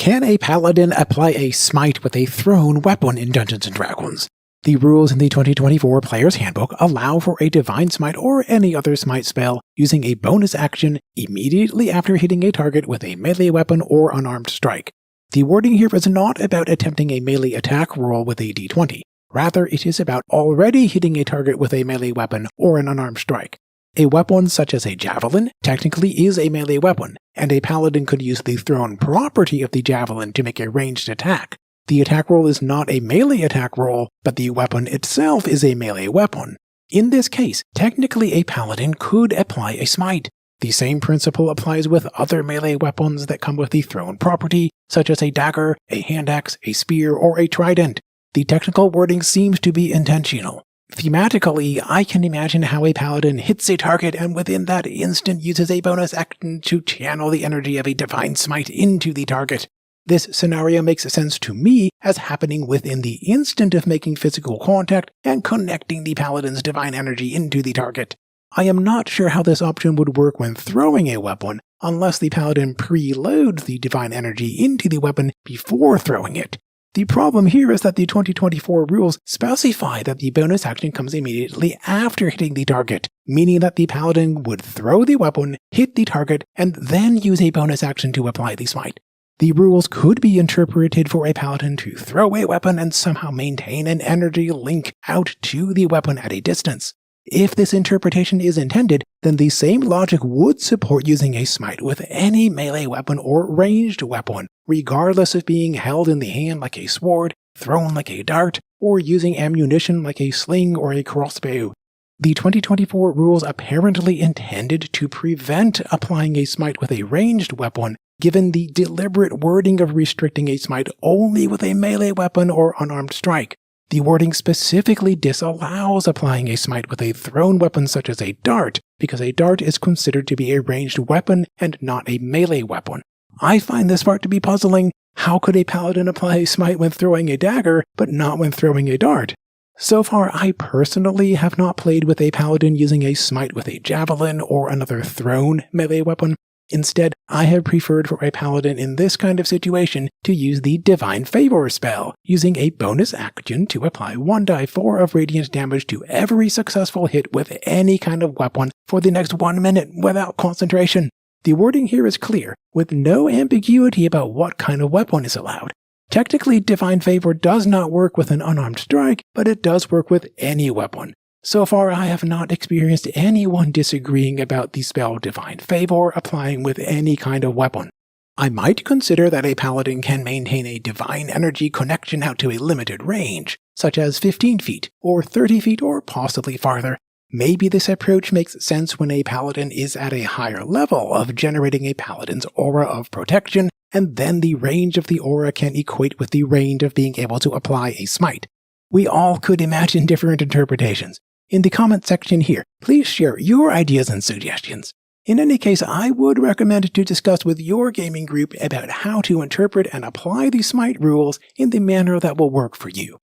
Can a paladin apply a smite with a thrown weapon in Dungeons & Dragons? The rules in the 2024 Player's Handbook allow for a Divine Smite or any other smite spell using a bonus action immediately after hitting a target with a melee weapon or unarmed strike. The wording here is not about attempting a melee attack roll with a d20. Rather, it is about already hitting a target with a melee weapon or an unarmed strike. A weapon such as a javelin technically is a melee weapon, and a paladin could use the thrown property of the javelin to make a ranged attack. The attack roll is not a melee attack roll, but the weapon itself is a melee weapon. In this case, technically a paladin could apply a smite. The same principle applies with other melee weapons that come with the thrown property, such as a dagger, a hand axe, a spear, or a trident. The technical wording seems to be intentional. Thematically, I can imagine how a paladin hits a target and within that instant uses a bonus action to channel the energy of a divine smite into the target. This scenario makes sense to me as happening within the instant of making physical contact and connecting the paladin's divine energy into the target. I am not sure how this option would work when throwing a weapon, unless the paladin preloads the divine energy into the weapon before throwing it. The problem here is that the 2024 rules specify that the bonus action comes immediately after hitting the target, meaning that the paladin would throw the weapon, hit the target, and then use a bonus action to apply the smite. The rules could be interpreted for a paladin to throw a weapon and somehow maintain an energy link out to the weapon at a distance. If this interpretation is intended, then the same logic would support using a smite with any melee weapon or ranged weapon, regardless of being held in the hand like a sword, thrown like a dart, or using ammunition like a sling or a crossbow. The 2024 rules apparently intended to prevent applying a smite with a ranged weapon, given the deliberate wording of restricting a smite only with a melee weapon or unarmed strike. The wording specifically disallows applying a smite with a thrown weapon such as a dart, because a dart is considered to be a ranged weapon and not a melee weapon. I find this part to be puzzling. How could a paladin apply a smite when throwing a dagger, but not when throwing a dart? So far, I personally have not played with a paladin using a smite with a javelin or another thrown melee weapon. Instead, I have preferred for a paladin in this kind of situation to use the Divine Favor spell, using a bonus action to apply 1d4 of radiant damage to every successful hit with any kind of weapon for the next 1 minute without concentration. The wording here is clear, with no ambiguity about what kind of weapon is allowed. Technically, Divine Favor does not work with an unarmed strike, but it does work with any weapon. So far, I have not experienced anyone disagreeing about the spell Divine Favor applying with any kind of weapon. I might consider that a paladin can maintain a divine energy connection out to a limited range, such as 15 feet, or 30 feet, or possibly farther. Maybe this approach makes sense when a paladin is at a higher level of generating a paladin's aura of protection, and then the range of the aura can equate with the range of being able to apply a smite. We all could imagine different interpretations. In the comment section here, please share your ideas and suggestions. In any case, I would recommend to discuss with your gaming group about how to interpret and apply the Smite rules in the manner that will work for you.